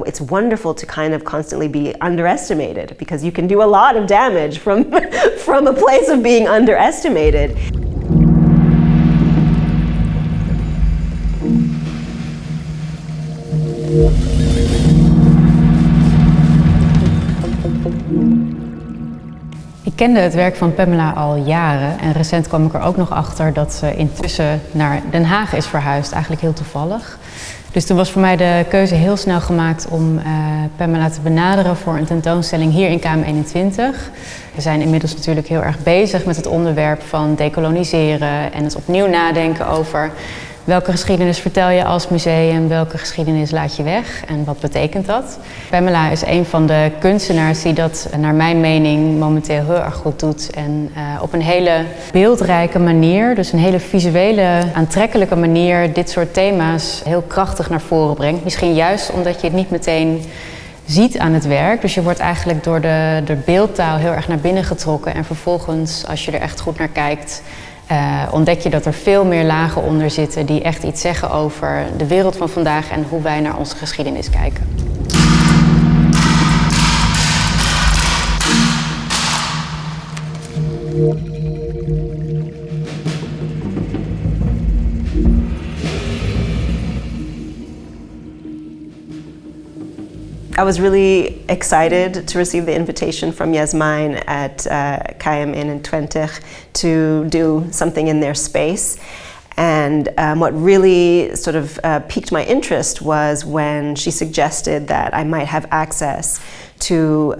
it's wonderful to kind of constantly be underestimated, because you can do a lot of damage from, from a place of being underestimated. Ik kende het werk van Pamela al jaren en recent kwam ik er ook nog achter dat ze intussen naar Den Haag is verhuisd, eigenlijk heel toevallig. Dus toen was voor mij de keuze heel snel gemaakt om Pamela te benaderen voor een tentoonstelling hier in KM21. We zijn inmiddels natuurlijk heel erg bezig met het onderwerp van dekoloniseren en het opnieuw nadenken over welke geschiedenis vertel je als museum, welke geschiedenis laat je weg en wat betekent dat? Pamela is een van de kunstenaars die dat naar mijn mening momenteel heel erg goed doet en op een hele beeldrijke manier, dus een hele visuele, aantrekkelijke manier dit soort thema's heel krachtig naar voren brengt. Misschien juist omdat je het niet meteen ziet aan het werk, dus je wordt eigenlijk door de beeldtaal heel erg naar binnen getrokken en vervolgens, als je er echt goed naar kijkt, ontdek je dat er veel meer lagen onder zitten die echt iets zeggen over de wereld van vandaag en hoe wij naar onze geschiedenis kijken. I was really excited to receive the invitation from Yasmijn at KM21 to do something in their space. And what really sort of piqued my interest was when she suggested that I might have access to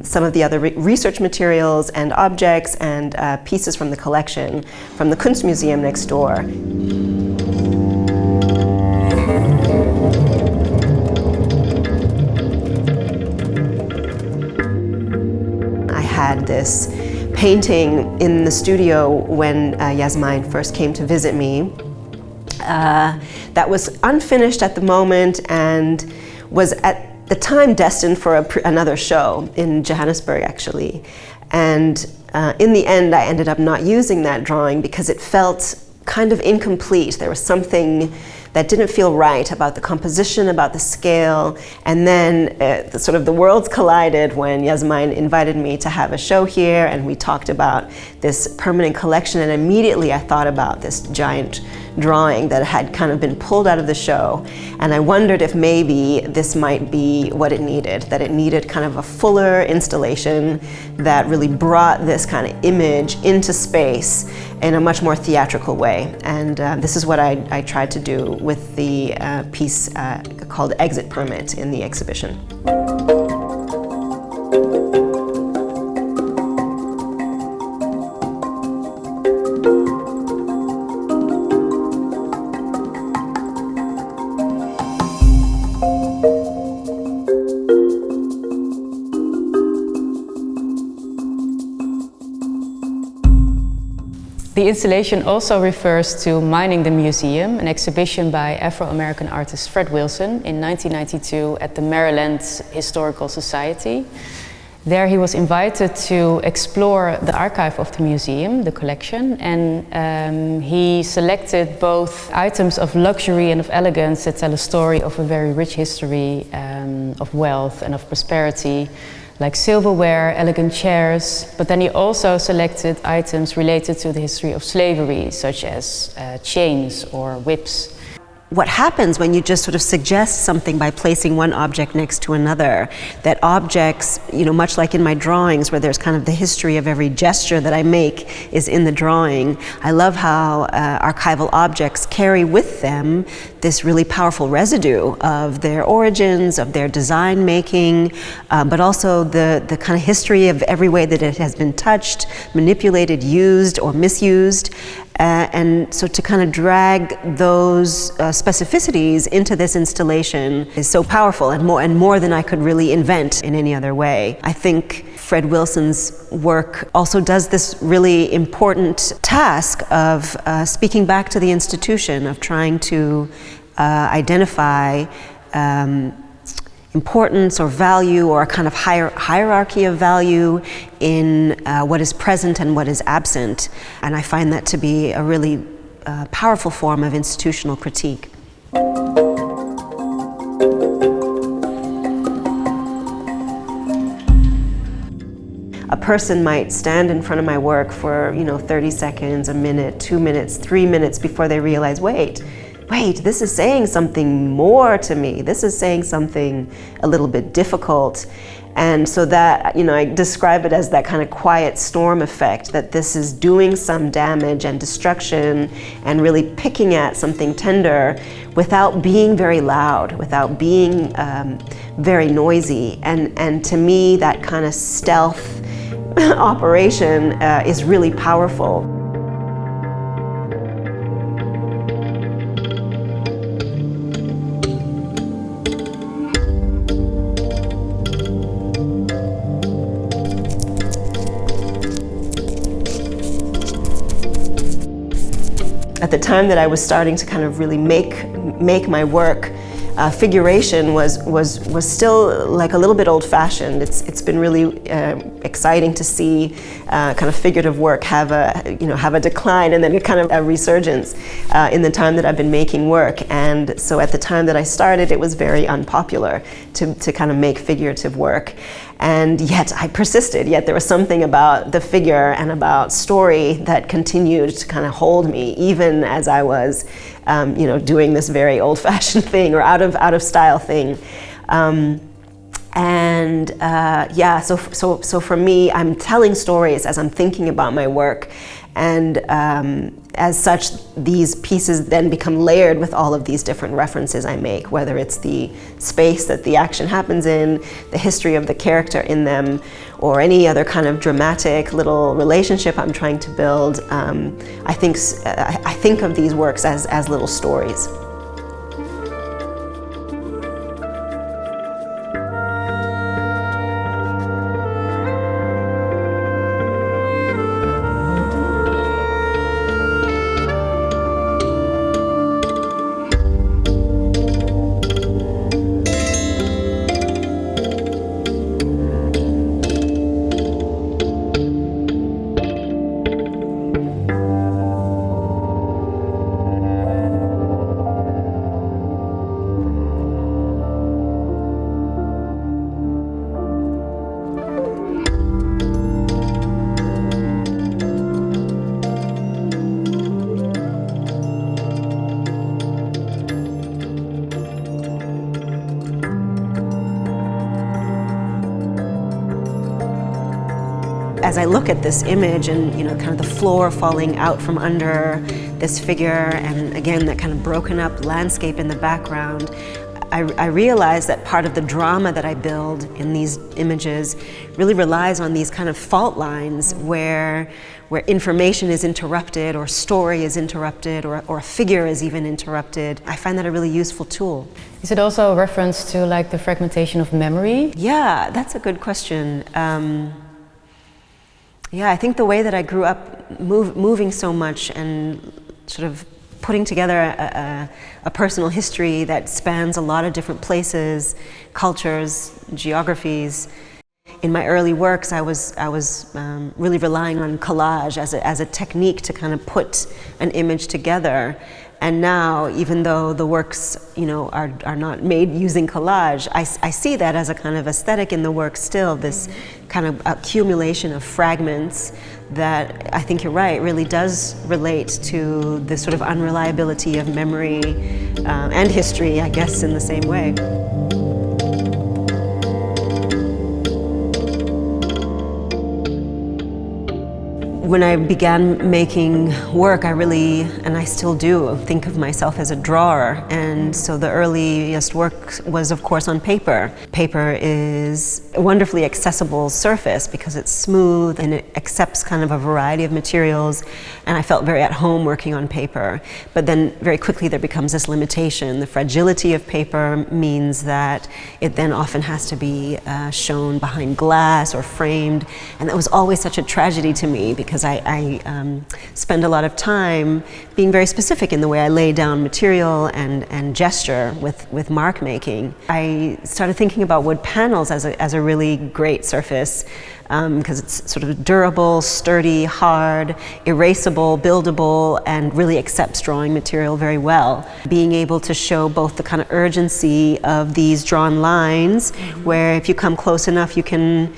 some of the other research materials and objects and pieces from the collection from the Kunstmuseum next door. Had this painting in the studio when Yasmijn first came to visit me that was unfinished at the moment and was at the time destined for another show in Johannesburg actually. And in the end I ended up not using that drawing because it felt kind of incomplete. There was something that didn't feel right about the composition, about the scale, and then sort of the worlds collided when Yasmijn invited me to have a show here and we talked about this permanent collection, and immediately I thought about this giant drawing that had kind of been pulled out of the show, and I wondered if maybe this might be what it needed, that it needed kind of a fuller installation that really brought this kind of image into space in a much more theatrical way. And this is what I tried to do with the piece called Exit Permit in the exhibition. The installation also refers to Mining the Museum, an exhibition by Afro-American artist Fred Wilson in 1992 at the Maryland Historical Society. There he was invited to explore the archive of the museum, the collection, and he selected both items of luxury and of elegance that tell a story of a very rich history of wealth and of prosperity, like silverware, elegant chairs, but then he also selected items related to the history of slavery, such as chains or whips. What happens when you just sort of suggest something by placing one object next to another, that objects, you know, much like in my drawings where there's kind of the history of every gesture that I make is in the drawing. I love how archival objects carry with them this really powerful residue of their origins, of their design making, but also the kind of history of every way that it has been touched, manipulated, used, or misused. And so to kind of drag those specificities into this installation is so powerful and more than I could really invent in any other way. I think Fred Wilson's work also does this really important task of speaking back to the institution, of trying to identify importance or value or a kind of hierarchy of value in what is present and what is absent. And I find that to be a really powerful form of institutional critique. person might stand in front of my work for 30 seconds, a minute, 2 minutes, 3 minutes before they realize, wait, this is saying something more to me. This is saying something a little bit difficult. And so that, I describe it as that kind of quiet storm effect, that this is doing some damage and destruction and really picking at something tender without being very loud, without being very noisy. And to me, that kind of stealth operation is really powerful. At the time that I was starting to kind of really make my work, figuration was still like a little bit old-fashioned. It's been really exciting to see kind of figurative work have a decline and then a kind of a resurgence in the time that I've been making work. And so at the time that I started, it was very unpopular to kind of make figurative work. And yet I persisted, yet there was something about the figure and about story that continued to kind of hold me, even as I was doing this very old-fashioned thing or out of style thing. So for me, I'm telling stories as I'm thinking about my work, and as such, these pieces then become layered with all of these different references I make, whether it's the space that the action happens in, the history of the character in them, or any other kind of dramatic little relationship I'm trying to build. I think of these works as little stories. As I look at this image and kind of the floor falling out from under this figure, and again that kind of broken up landscape in the background, I realize that part of the drama that I build in these images really relies on these kind of fault lines where information is interrupted, or story is interrupted, or a figure is even interrupted. I find that a really useful tool. Is it also a reference to like the fragmentation of memory? Yeah, that's a good question. Yeah, I think the way that I grew up moving so much and sort of putting together a personal history that spans a lot of different places, cultures, geographies. In my early works, I was really relying on collage as a technique to kind of put an image together. And now, even though the works, are not made using collage, I see that as a kind of aesthetic in the work still, this kind of accumulation of fragments that I think you're right, really does relate to the sort of unreliability of memory and history, I guess, in the same way. When I began making work, I really, and I still do, think of myself as a drawer. And so the earliest work was, of course, on paper. Paper is a wonderfully accessible surface because it's smooth and it accepts kind of a variety of materials. And I felt very at home working on paper. But then very quickly there becomes this limitation. The fragility of paper means that it then often has to be shown behind glass or framed. And that was always such a tragedy to me because I spend a lot of time being very specific in the way I lay down material and gesture with mark making. I started thinking about wood panels as a really great surface because it's sort of durable, sturdy, hard, erasable, buildable, and really accepts drawing material very well. Being able to show both the kind of urgency of these drawn lines, where if you come close enough you can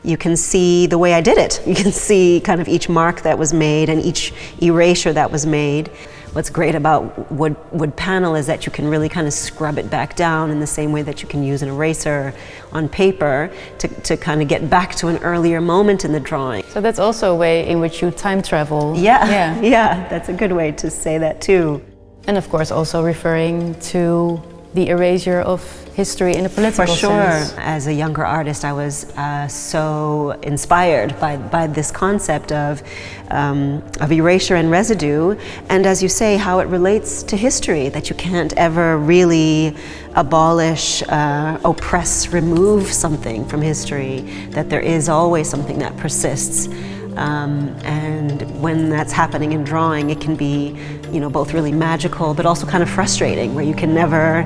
you can see the way I did it. You can see kind of each mark that was made and each erasure that was made. What's great about wood panel is that you can really kind of scrub it back down in the same way that you can use an eraser on paper to kind of get back to an earlier moment in the drawing. So that's also a way in which you time travel. Yeah, that's a good way to say that too. And of course also referring to the erasure of history in a political sense. For sure. As a younger artist, I was so inspired by this concept of erasure and residue, and as you say, how it relates to history, that you can't ever really abolish, oppress, remove something from history, that there is always something that persists. And when that's happening in drawing, it can be, you know, both really magical but also kind of frustrating, where you can never,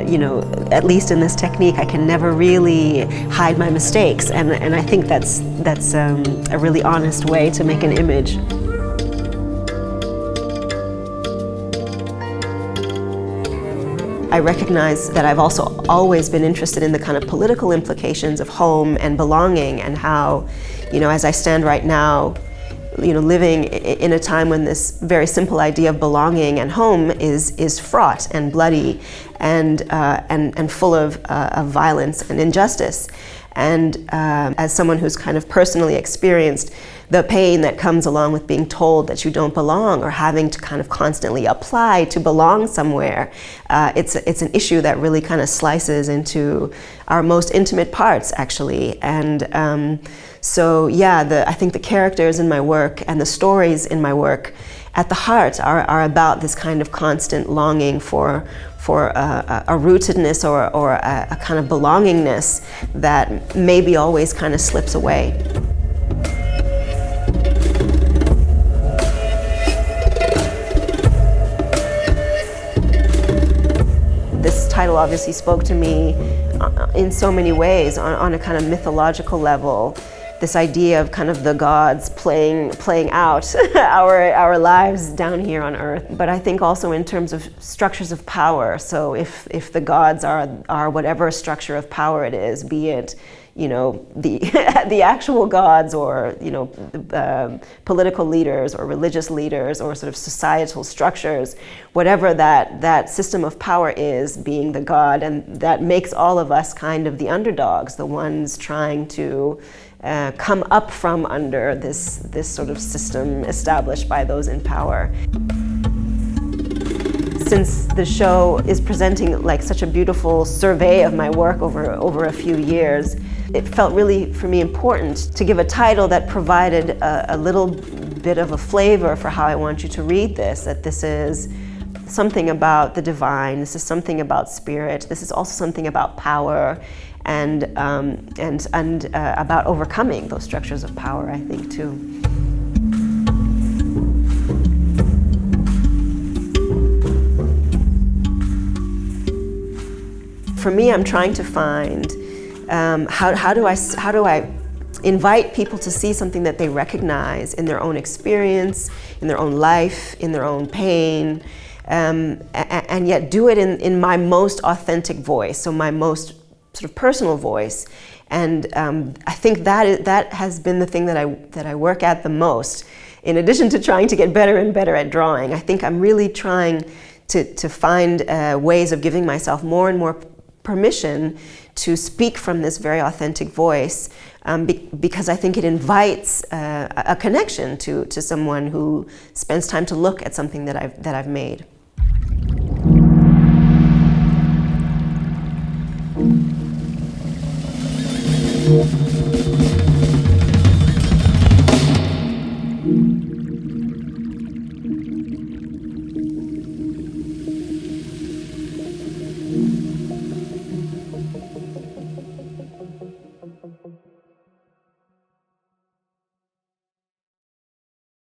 you know, at least in this technique, I can never really hide my mistakes, and I think that's a really honest way to make an image. I recognize that I've also always been interested in the kind of political implications of home and belonging, and how, you know, as I stand right now, you know, living in a time when this very simple idea of belonging and home is fraught and bloody and full of violence and injustice. And as someone who's kind of personally experienced the pain that comes along with being told that you don't belong, or having to kind of constantly apply to belong somewhere, it's an issue that really kind of slices into our most intimate parts, actually. And so yeah, I think the characters in my work and the stories in my work at the heart are about this kind of constant longing for a rootedness or a kind of belongingness that maybe always kind of slips away. This title obviously spoke to me in so many ways, on a kind of mythological level. This idea of kind of the gods playing out our lives down here on Earth, but I think also in terms of structures of power. So if the gods are whatever structure of power it is, be it, you know, the actual gods, or, you know, political leaders or religious leaders or sort of societal structures, whatever that system of power is, being the god, and that makes all of us kind of the underdogs, the ones trying to come up from under this sort of system established by those in power. Since the show is presenting like such a beautiful survey of my work over a few years, it felt really, for me, important to give a title that provided a little bit of a flavor for how I want you to read this, that this is something about the divine, this is something about spirit, this is also something about power, and about overcoming those structures of power, I think, too. For me, I'm trying to find how do I invite people to see something that they recognize in their own experience, in their own life, in their own pain, and yet do it in my most authentic voice, so my most sort of personal voice. And I think that has been the thing that I work at the most. In addition to trying to get better and better at drawing, I think I'm really trying to find ways of giving myself more and more permission to speak from this very authentic voice, because I think it invites a connection to someone who spends time to look at something that I've made.